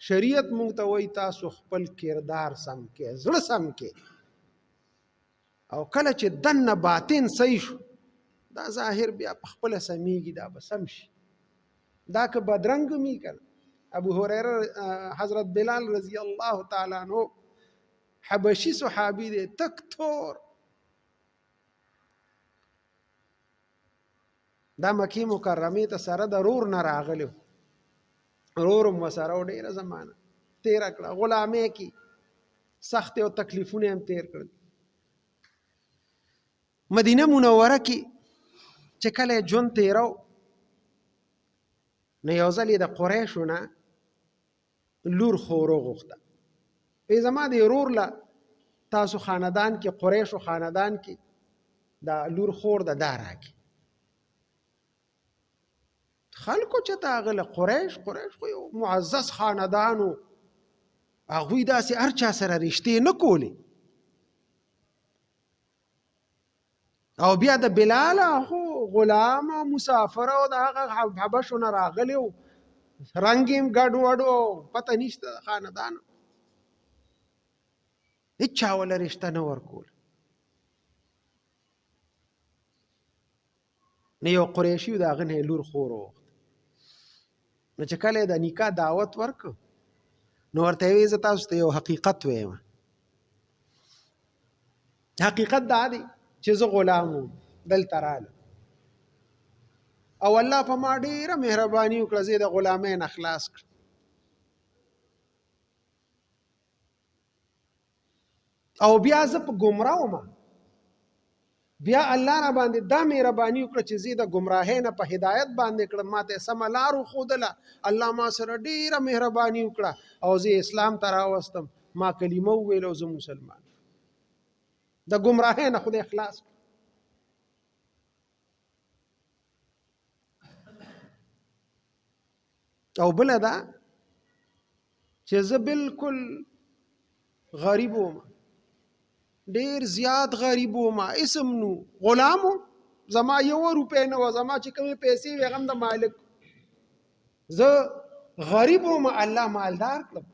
شریعت مونږ ته وایي تاسو خپل کردار سم کې، زړه سم کې، او کله چې دنه باطن صحیح شو دا ظاهر بیا په خپله سمیږي، دا به سم شي. دا که بدرنګ می کنه. ابو هریره حضرت بلال رضی الله تعالی عنہ حبشي صحابي دی، تک تور، دا مکی مکرمه ته سره د رور نه راغلی، رور هم سره ډیره زمانه تیره کړه، غلامۍ کې سخت او تکلیفونه هم تیر کړل. مدینه منوره کې چې کله ژوند تیرو نو یو ځل یې د قریشو نه لور خورو غوښته، ای زما د رور له تاسو خاندان کې قریشو خاندان کې دا لور خور د دا راکې. خلکو چې ته هغه له قریش خو یو معزز خاندان و، هغوی داسې هر چا سره رشتې نه کولې، او بیا د بلال خو غلام او مسافر او د هغه حبشو نه راغلی و، رنګ یې ګډ وډ و، پته نشته خاندان، هېچا وله رشته نه ورکول. نه یو قریشي و د هغه نه یې لور خور وغوښته. نو چې کله یې د نکاح دعوت ورکړ نو ورته یې ویې زه تاسو ته یو حقیقت ویم. حقیقت دا دی چې زه غلام وم، دلته رالم او الله په ما ډېره مهرباني وکړه، زه یې د غلامۍ نه خلاص کړم. او بیا زه په ګمراه وم، بیا الله را باندې دا مهرباني وکړه چې زه د ګمراهۍ نه په هدایت باندې کړم، ما ته سمه لار وښودله، الله ما سره ډېره مهرباني وکړه او زه اسلام ته راوستم، ما کلمه وویل او زه مسلمان د ګمراهۍ نه خدای خلاص کړ. او بله دا چې زه بالکل غریب وم، ډیر زیات غریب وم، اسم نو غلام وم، زما یو روپۍ نه وه، زما چې کومې پیسې وې هغه هم د مالک، زه غریب وم، الله مالدار کړم.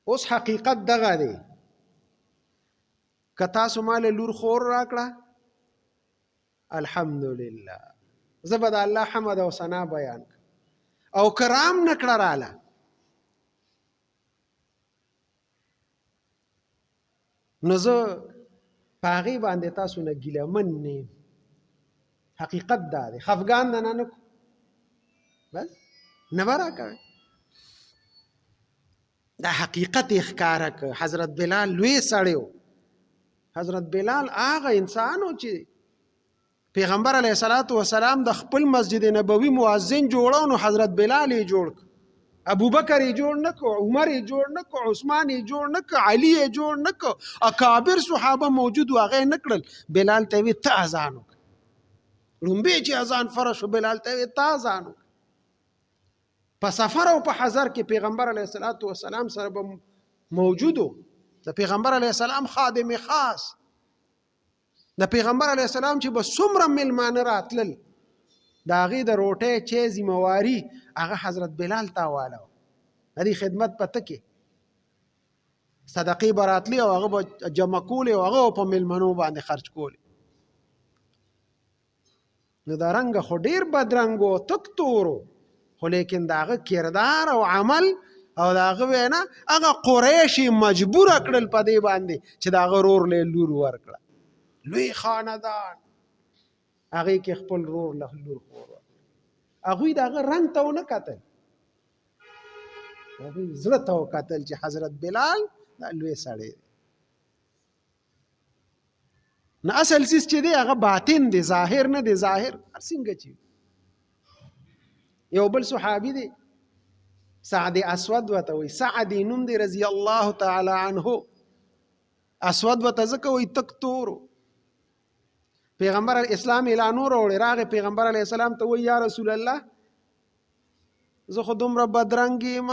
اوس حقیقت دغه دی، که تاسو مال لور خور راکړه الحمدلله، زه به د الله حمد او ثنا بیان کړم، او کرام نه کړه راله نو زه په هغې باندې تاسو نه ګیلهمن نه یم. حقیقت دا دی، خفګان نه نه کو، بس نه به راکوئ. دا حقیقت یې ښکاره کړ. حضرت بلال لوی سړی و، حضرت بلال هغه انسان و چې پیغمبر علیه الصلاة والسلام د خپل مسجد نبوي مؤذن جوړو نو حضرت بلال یې جوړ کړ، ابوبکر یې جوړ نه کړ، عمر یې جوړ نه کړ، عثمان یې جوړ نه کړ، علي یې جوړ نه کړ، اکابر صحابه موجود و هغه یې نه کړل. بلال ته یې ویل ته اذان وکړه، لومبې چې اذان فرض شو بلال ته یې ویل ته اذان وکړه. په سفر او په حضر کې پیغمبر علیه الصلاة والسلام سره به موجود و، د پیغمبر علیه السلام خادم خاص، د پیغمبر علیه السلام چې به څومره میلمانه راتلل د هغې د روټۍ چې ذمواري هغه حضرت بلال ته حواله وه، د دې خدمت په ته کې صدقې به راتلې او هغه به جمع کولې او هغه په میلمنو باندې خرج کولې. نو دا رنګه خو ډېر بدرنګ و، تک تور و، خو لیکن د هغه کردار او عمل او د هغه وینا هغه قریش مجبوره کړل په دې باندې چې د هغه رور له لور ورکړه، لوی خاندان، هغې کې خپل رور له لور خور ورکړه. هغوی د هغه رنګ ته ونه کتل، هغوی زړه ته وکتل چې حضرت بلال دا لوی سړی دی. نه اصل څیز چې دی هغه باطن دی، ظاهر نه دی. ظاهر هر څنګه چې یو بل صحابي دی سعد اسود ورته وایي، سعد نوم دی رضی الله تعالی عنه، اسود ورته ځکه وایي تک تور. پیغمبر اسلام اعلان وروړی، راغی پیغمبر علیه السلام ته وایي یا رسول الله زه خو دومره بدرنګ یم،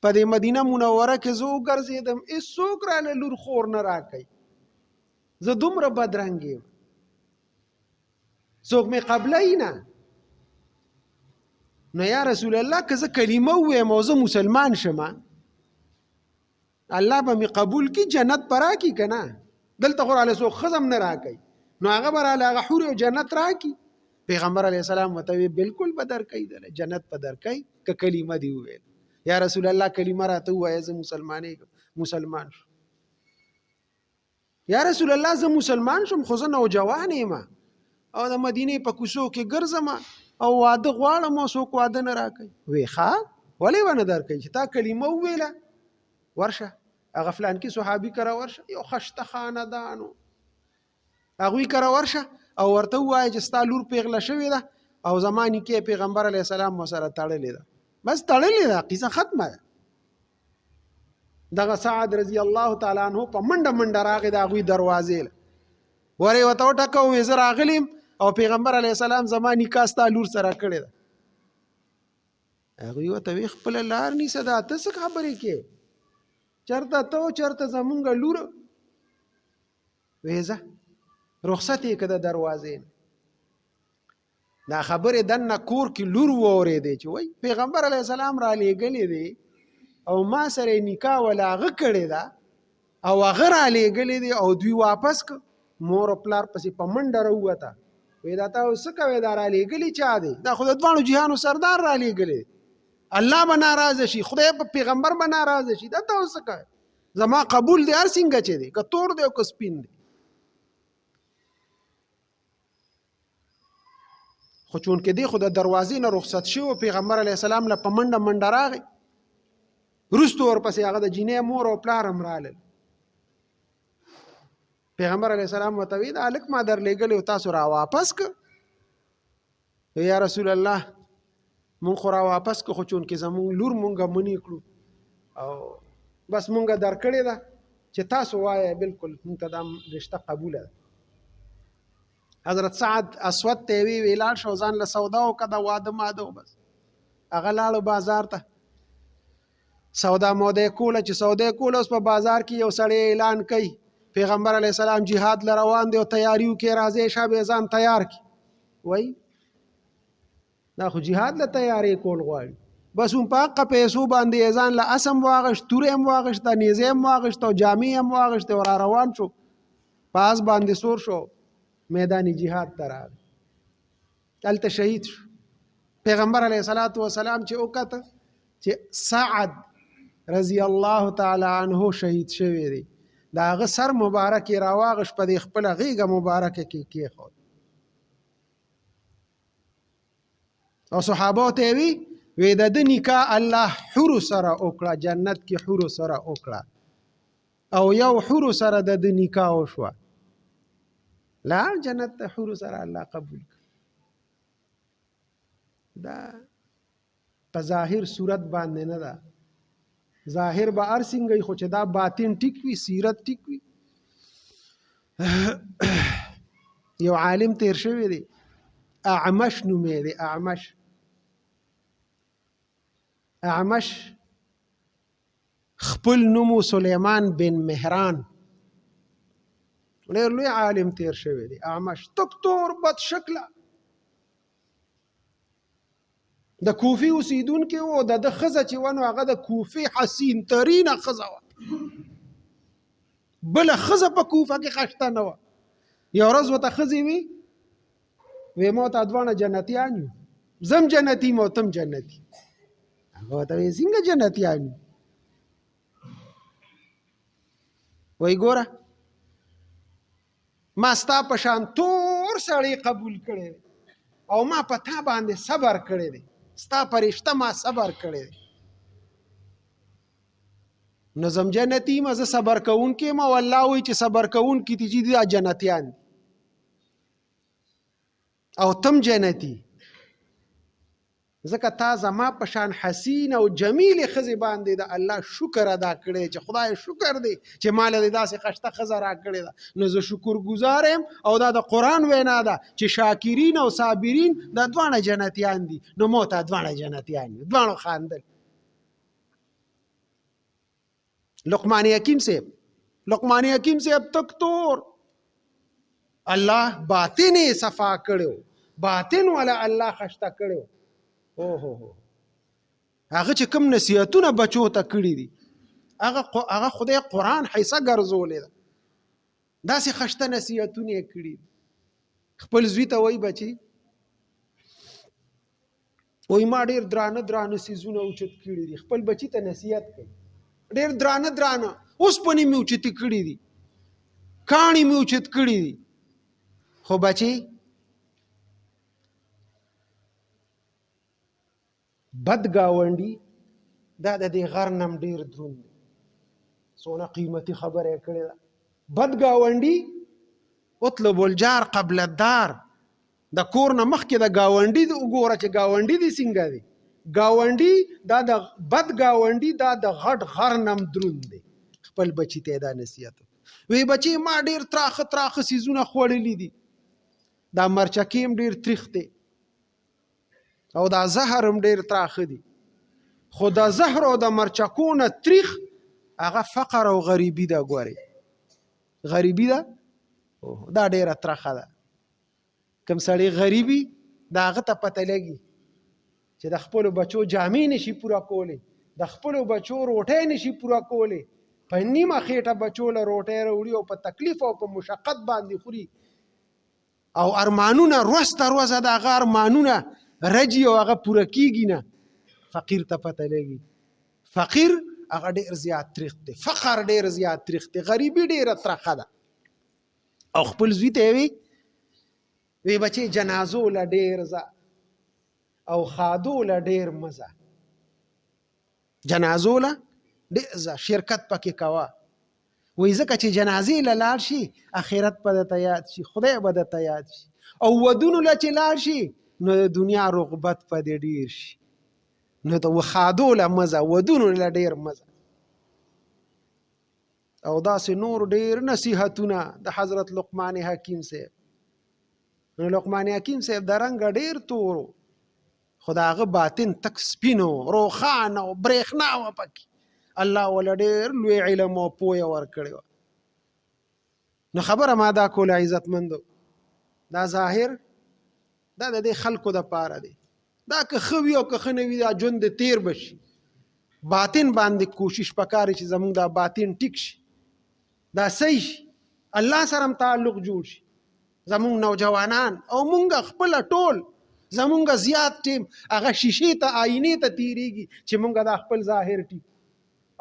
په دې مدینه منوره کې زه وګرځېدم هېڅوک راله لور خور نه راکوي، زه دومره بدرنګ یم، څوک مې قبله یي نه. نو یا رسول الله که زه کلمه ووایم او زه مسلمان شم الله به مې قبول کی جنت به راکړي که نه دلته خو راله څوک ښځه هم نه راکوي نو هغه به راله هغه حور او جنت راکړي پیغمبر علیه السلام ورته وی بلکل به درکوي دله جنت به درکوي که کلمه دې وویل یا رسول الله کلمه راته ووایه زه مسلمان شم یا رسول الله زه مسلمان شم خو زه نوجوان یم او د مدینې په کوڅو کې ګرځم او واده غواړم او څوک واده نه راکوي وی ښه ولې به نه درکوي چې تا کلمه وویله ورشه هغه فلانکي صحابي کره ورشه یو خشته خاندانو هغوی کره ورشه او ورته ووایه چې ستا لور پیغله شوې ده او زما نکاح پیغمبر علیه السلام ورسره تړلې ده بس تړلې ده قصه ختمه ده دغه سعد رضی الله تعالی عنہ په منډه منډه راغی د هغوی دروازې له ورې ورته وټکه وویې زه راغلیم او پیغمبر علیه السلام زما نکاح ستا لور سره کړې ده هغوی ورته وی خپله لار نیسه دا ته څه خبرې کې چرته ته چرته زمونږ لور وی ځه رخصت یې که د دروازې دا خبرې دننه کور کې لور واورېدې چې وای پیغمبر علیه السلام را لېږلې دی او ما سره یې نکاح ولا هغه کړې ده او هغه را لېږلې دی او دوی واپس که مور او پلار پسې په منډه راووته وی دا تا څه کوې دا را لېږلي چا دی دا خو د دواړو جهانو سردار را لېږلی الله به ناراضه شي خدای په پیغمبر به ناراضه شي دا ته څه کوې زما قبول دی هر څنګه چې دی که تور دی او که سپین دی خو چونکې دی خو د دروازې نه رخصت شوی پیغمبر علیه السلام له په منډه منډه راغی وروستو ورپسې هغه د جینۍ مور او پلار هم رالل پیغمبر علیه السلام ورته وی دا هلک ما درلېږلی او تاسو را واپس که یا رسول الله مونږ خو را واپس که خو چونکې زمونږ لور مونږه منې کړو او بس مونږه درکړې ده چې تاسو وایه بلکل مونږ ته دا رشته قبوله ده حضرت سعد اسود ته وی لاړ شو ځان له سودا وکړه د واده ماده بس هغه لاړو بازار ته سودا موده یې کوله چې سودا یې کوله اوس په بازار کې یو سړی اعلان کوي پیغمبر علیه السلام جهاد له روان دی او تیاریو کې راځي شابه ځان تیار کی وای دا خو جهاد له تیاری کول غواړي بس هم په حقه پیسو باندې ځان له اسم واغشت تورې هم واغشته نیزې هم واغشته او جامې هم واغشته او را روان شو پاس باندې سور شو میدان جهاد ته راغی هلته شهید شو پیغمبر علیه الصلاة والسلام چې وکته چې سعد رضی الله تعالی عنه شهید شوی دی دا هغه سر مبارک یې راواغش په دې خپله غیږه مبارکه کې کېښود او صحابو ته وی د ده نکاح الله حورو سره وکړه جنت کې حورو سره وکړه او یو حورو سره د ده نکاح وشوه لاړ جنت ته حورو سره الله قبول کړ دا په ظاهر صورت باندې نه ده ظاهر به هر څنګه خو چې دا باطن ټیک وي سیرت ټیک وي یو عالم تیر شوی دی اعمش نومې دی اعمش خپل نومو سلیمان بن مهران ډېر لوی عالم تیر شوی دی اعمش دکتور بد شکله د کوفی اوسیدونکي و د ده ښځه چې ونه هغه د کوفی حسین ترینه ښځه وه بله ښځه په کوفه کې خشته نه وه یو ورځ ورته ښځې وي ما ته دواړه جنتیان یو زم جنتي یم او تم جنتي هغه ورته وایي څنګه جنتیان یو وایي ګوره ما ستا په شان تور سړی قبول کړی دی او ما په تا باندې صبر کړی دی ستا په رشته ما صبر کړی دی نو زم جنتي یم زه صبر کوونکی یم او الله وایي چې صبر کوونکي دي چې دا جنتیان دي او تم جنتی ځکه تا زما په شان حسین او جمیل ښځې باندې د الله شکر ادا کړی چې خدای شکر دی چې ما له داسې خشته ښځه راکړې ده نو زه شکر ګزار یم او دا د قرآن وینا ده چې شاکرین او صابرین دا دواړه جنتیان دي نو مو ته دواړه جنتیان دي دواړو خاندل لقمان حکیم صاحب تکتور الله باطن صفا کړو باطن ولا الله خشته کړو اوه هغه چې کوم نصیحتونه بچو ته کړي دي هغه خدای قرآن حیثه ګرځولې ده، داسې خشته نصیحتونه یې کړي دي. خپل زوی ته وایي بچي وایي ما ډېر درانه درانه څیزونه اوچت کړي دي. خپل بچي ته نصیحت کوي ډېر درانه درانه اوسپنې مې اوچتې کړي دي، کاڼي مې اوچت کړي دي. خو بچي بد ګاونډي دا د دې غر نم ډېر دروند دی. څونه قیمتي خبره یې کړې ده. بد ګاونډي اطلب الجار قبل الدار، د کور نه مخکې د ګاونډي وګوره چې ګاونډي دې څنګه دی. ګاونډي دا د بد ګاونډي دا د غټ غر نم دروند دی. خپل بچي ته دا نصیحت وی بچي ما ډېر تراخه تراخه څیزونه خوړلي دي، دا مرچکې هم ډېر تریخ دی او دا زهر هم ډېر تراخه دي، خو دا زهر او د مرچکو نه تریخ هغه فقر او غریبي ده. ګورې غریبي ده دا ډېره ترخه ده. کوم سړی غریبي د هغه ته پته لګي چې د خپلو بچو جامې نشي پوره کولی، د خپلو بچو روټۍ نشي پوره کولی، په نیمه خېټه بچو له روټۍ راوړي او په تکلیف او په مشقت باندې خوري او ارمانونه روز تر روزه د هغه ارمانونه رجي او هغه پوره کیږي نه. فقیر ته پته لګي فقیر هغه ډېر زیات تریخ دی، فقر ډېر زیات تریخ دی، غریبي ډېره ترخه ده. او خپل زوی ته وی بچي جنازو له ډېر ځه او خادو له ډېر مزه، جنازو له ډېر ځه شرکت پکې کوه. وی ځکه چې جنازې له لاړ شي اخرت به درته یاد شي، خدای به درته یاد شي، او ودونو له چې لاړ شي نو د دنیا رغبت په دې ډېر شي. نو د خادو له مزه ودونو له ډېر مزه. او داسې نور ډېر نصیحتونه د حضرت لقمان حکیم صاحب. نو لقمان حکیم صاحب د رنګه ډېر تورو خو د هغه باطن تک سپینو روښانه او برېښنا وه پکې. الله وله ډېر لوی علم او پوهه ورکړې وه. نو خبره ما دا کوله عزتمندو، دا ظاهر دا د دې خلکو دپاره دی، دا که ښه وي او که ښه نه وي دا ژوند د تیر به شي. باطن باندې کوشش پکار چې زموږ دا باطن ټیک شي، دا صحیح شي، الله سره هم تعلق جوړ شي. زموږ نوجوانان او مونږ خپله ټول زمونږ زیات ټیم هغه شیشې ته آینې ته تیریږي چې مونږ دا خپل ظاهر ټیک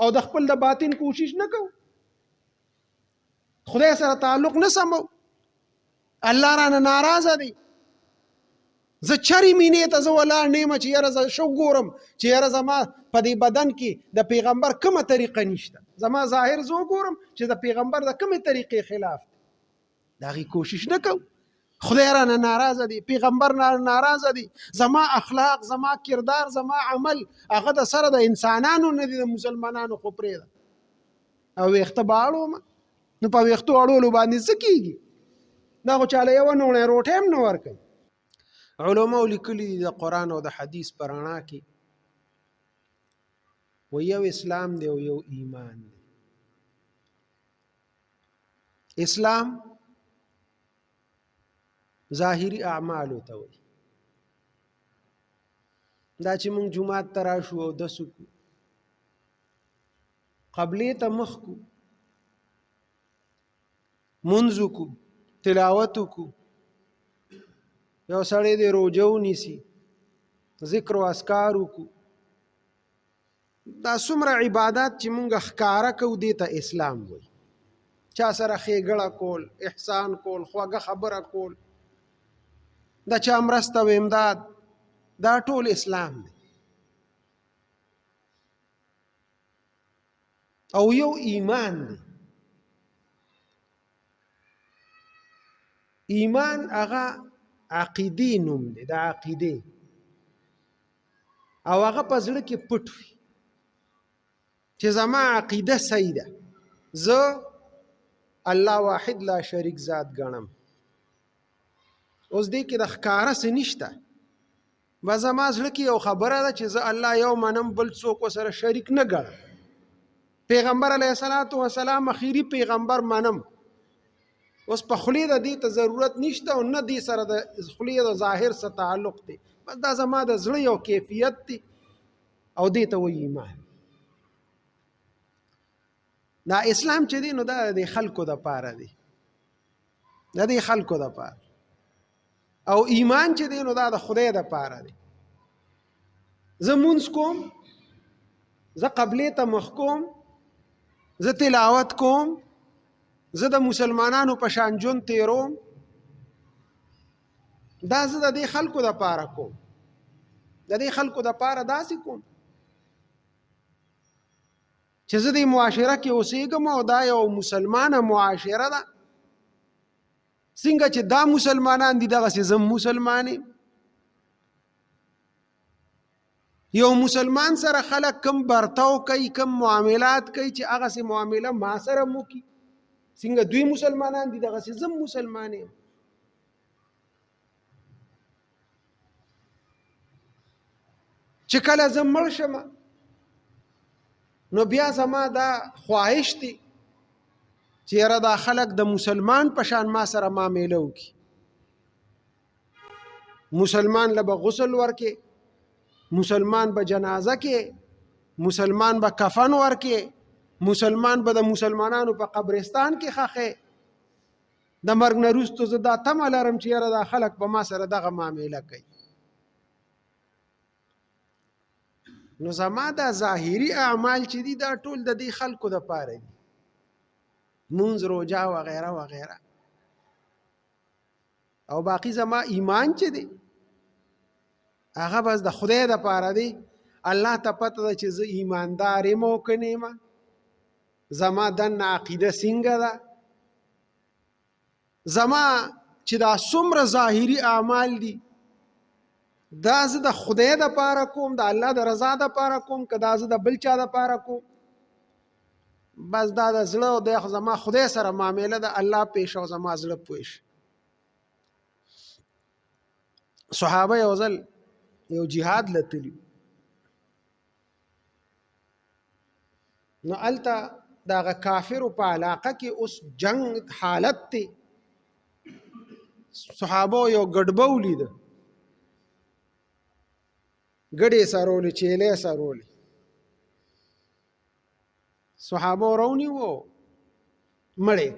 او د خپل د باطن کوشش نه کوو، خدای سره تعلق نه سمو، الله رانه ناراضه دی. زه چرې مینې ته زه ولاړ نه یم چې یاره زه شو ګورم چې یاره زما په دې بدن کې د پیغمبر کومه طریقه نشته، زما ظاهر زه وګورم چې د پیغمبر د کومې طریقې خلاف دی. د هغې کوشش نه کوو، خدای رانه ناراضه دی، پیغمبر رانه ناراضه دی، زما اخلاق زما کردار زما عمل هغه د سره د انسانانو نه دی، د مسلمانانو خو پرېږده. او ویښته به اړوم نو په ویښتو اړولو باندې څه کېږي؟ دا خو چاله یوه نوڼی روټۍ هم نه ورکوي. علماو لیکلي دي د قرآن او د حدیث په رڼا کې و یو اسلام دی او یو ایمان دی. اسلام ظاهري اعمالو ته وایي، دا چې موږ جومات ته راشو او دس وکړو، قبلې ته مخ کړو، مونځ وکړو، تلاوت وکړو، یو سړی دی روژه ونیسي، ذکر و اذکار وکړو، دا څومره عبادات چې موږ ښکاره کوو دې ته اسلام وایي. چا سره ښېګړه کول، احسان کول، خوږه خبره کول، د چا مرسته و امداد، دا ټول اسلام دی. او یو ایمان دی. ایمان هغه عقیدې نوم دی، د عقیدې، او هغه په زړه کې پټ وي چې زما عقیده صحیح ده، زه الله واحد لا شریک ذات ګڼم. اوس دې کې د ښکاره څه نشته، به زما زړه کې یو خبره ده چې زه الله یو منم، بل څوک ورسره شریک نه ګڼم. پیغمبر علیه السلام اخیری پیغمبر منم. اوس په خولې د دې ته ضرورت نشته او نه دې سره د خولې د ظاهر سره تعلق دی، بس دا زما د زړه یو کیفیت دی او دې ته وایي ایمان. دا اسلام چې دی نو دا د خلکو د پاره دی، دا د خلکو د پاره، او ایمان چې دی نو دا د خدای د پاره دی. زه مونځ کوم، زه قبلې ته مخ کوم، زه تلاوت کوم، زه د مسلمانانو په شان ژوند تیروم، دا زه د دې خلکو د پاره کوم، د دې خلکو د پاره داسې کوم چې زه د معاشره کې اوسېږم او دا یو مسلمانه معاشره ده. څنګه چې دا مسلمانان دي دغسې زه مسلمان یم. یو مسلمان سره خلک کم برتاو کوي، کم معاملات کوي چې هغسې معامله ما سره هم وکړي. څنګه دوی مسلمانان دي دغسې زه مسلمان یم. چې کله زه مړ شم نو بیا زما دا خواهش دی چې یاره دا خلک د مسلمان په شان ما سره معامله وکړي. مسلمان له به غسل ورکې، مسلمان به جنازه کې، مسلمان به کفن ورکې، مسلمان به د مسلمانانو په قبرستان کې ښخې. د مرګ نه وروسته زه دا تمه لرم چې یاره دا خلک به ما سره دغه معامله کوي. نو زما دا ظاهري اعمال چې دي دا ټول د دې خلکو د پاره دي، مونځ، روژه وغیره وغیره، او باقی زما ایمان چې دی هغه بس د خدای د پاره دی. الله ته پته ده چې زه ایماندار یم او که نه یم، زما دننه عقیده څنګه ده، زما چې دا څومره ظاهري اعمال دي دا زه د خدای د پاره کوم، د الله د رضا د پاره کوم، که دا زه د بل چا د پاره کوم، بس دا د زړه او د زما خدای سره معامله ده، الله پیش او زما زړه پیش. صحابه یو ځل یو جهاد لتلی، نو هلته د هغه کافرو په علاقه کې اوس جنگ حالت دی. صحابه یو ګډبه ولیده، ګډې سرولې، چیلې سرولې. صحابه راونیوه مړی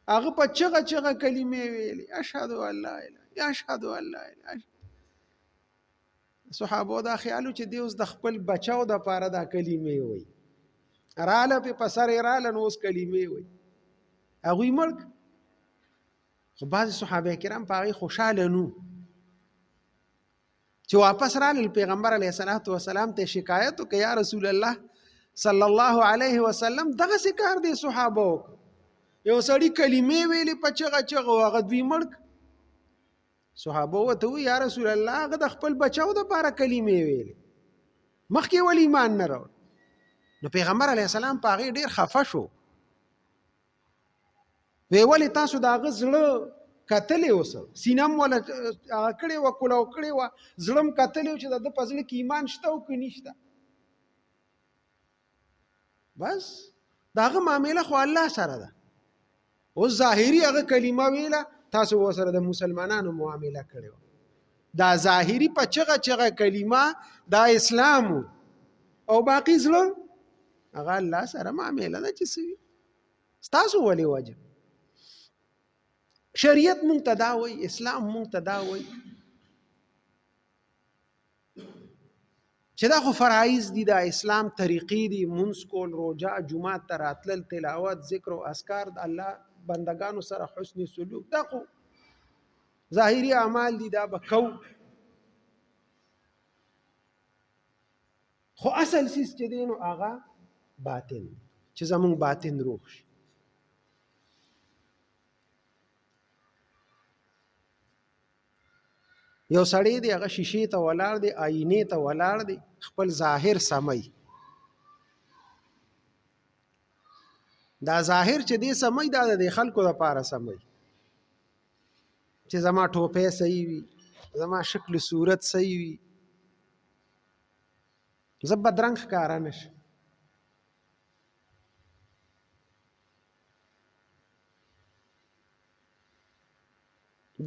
هغه په چغه چغه کلمې ویلې، اشهد ان لا اله، اشهد ان لا اله. صحابه دا خیالو چې دی اوس د خپل بچاو د پاره دا کلمې وایي، راله په سر یې راله نو اوس کلمې وایي، هغوی مړ. خو بعضې صحابه کرام په هغې خوشحاله نو چې واپس رالل. پیغمبر علیه الصلاة والسلام ته شکایت وکړه، یا رسول الله صلی الله علیه وسلم دغسې کار دی صحابه وکړه، یو سړي کلمې ویلې په چغه چغه او هغه دوی مړ. صحابه ورته وویل یا رسول الله هغه د خپل بچاو دپاره کلمې ویلې، مخکې ولې ایمان نه راوړ؟ نو پیغمبر علیه السلام په هغې ډېر خفه شو، وی ولې تاسو د هغه زړه کتلی اوسه، سینه م وله هغه کړې وه، کلاو کړې وه، زړه م کتلی و چې د ده په زړه کې ایمان شته او که نشته. بس د هغه معامله خو الله سره ده. اوس ظاهري هغه کلمه ویله، تاسو ورسره د مسلمانانو معامله کړې وه، دا ظاهري په چغه چغه کلمه دا اسلام او باقي زړه هغه الله سره معامله ده چې څه وي. ستاسو ولې وجه شریعت مونږ ته دا وایي، اسلام مونږ ته دا وایي چې دا خو فرایض دي، دا اسلام طریقې دي، مونځ کول، روژه، جومات ته راتلل، تلاوت، ذکر او اذکار، د الله بندگانو سره حسن سلوک، دا خو ظاهري اعمال دي، دا به کو. خو اصل سیس چې دی نو هغه باطن، چې زمونږ باطن روغ شي. یو سړی دی هغه شیشې ته ولاړ دی، آینې ته ولاړ دی، خپل ظاهر سموي. دا ظاهر چې دی سموي دا د خلکو دپاره سموي چې زما ټوپۍ صحیح وي، زما شکل صورت صحیح وي، زه بدرنګ ښکاره نه شم.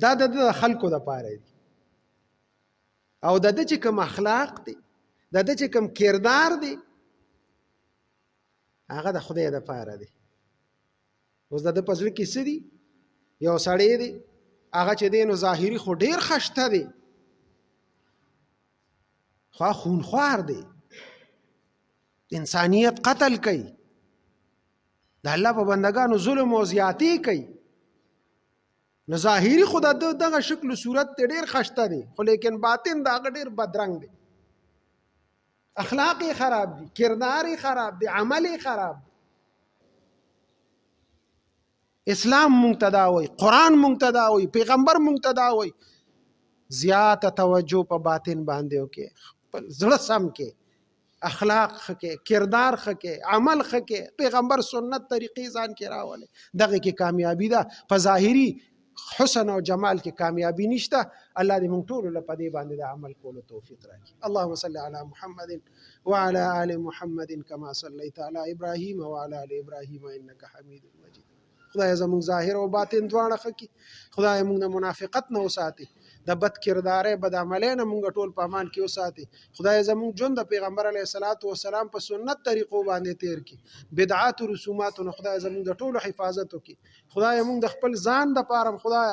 دا د خلکو دپاره دي. او د دې چې کوم اخلاق دي د دې چې کوم کردار دی هغه د خدای د پاره دی. اوس د په زړه کې څه دي؟ یو سړی دی هغه چې دی نو ظاهري خو ډیر خشته دی خو خونخوار دی، انسانیت قتل کوي، د الله په بندگانو ظلم او زیاتی کوي. نو ظاهري خو دغه شکل و صورت ته ډیر خشته دی خو لیکن باطن د هغه ډیر بدرنګ دی، اخلاق یې خراب دي، کردار یې خراب دی، عمل یې خراب دی. اسلام مونږ ته دا وایي، قرآن مونږ ته دا وایي، پیغمبر مونږ ته دا وایي زیاته توجه په باطن باندې وکړئ، خپل زړه سم کې، اخلاق ښه کې، کردار ښه کې، عمل ښه کې، پیغمبر سنت طریقې ځان کې راولئ. دغه کې کامیابي ده. په ظاهري حسن او جمال کې کامیابی نشته. الله دې موږ ټول له پدې باندې د عمل کولو توفیق راکړي. اللهم صل علی محمد وعلى آل محمد كما صليت على ابراهيم وعلى آل ابراهيم انك حميد مجيد. خدای زموږ ظاهر او باطن دواړه ښه کړي. خدای موږ د منافقت نه وساتي، د بد کردارۍ بد عملۍ نه موږ ټول په امان کې وساتي. خدای زموږ ژوند د پیغمبر علیه الصلاۃ والسلام په سنت طریقو باندې تیر کړي، بدعات او رسومات نه خدای زموږ د ټولو حفاظت وکړي. خدای موږ د خپل ځان د پاره خدای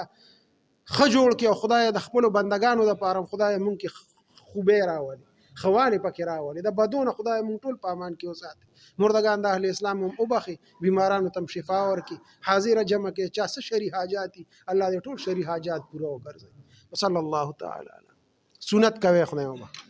ښه جوړ کړي او خدای د خپل بندگانو د پاره خدای موږ کې خوبه راولي، خوانې پکې راولي، د بدونه خدای موږ ټول په امان کې وساتي. مردگان د اهل اسلام هم وبخي، بیمارانو تم شفا ورکړي، حاضر جمع کې چا څه شری حاجات دي الله دې ټول شری حاجات پوره وګرځي. وصلی الله تعالی علی سنت کوي خدای وبخي.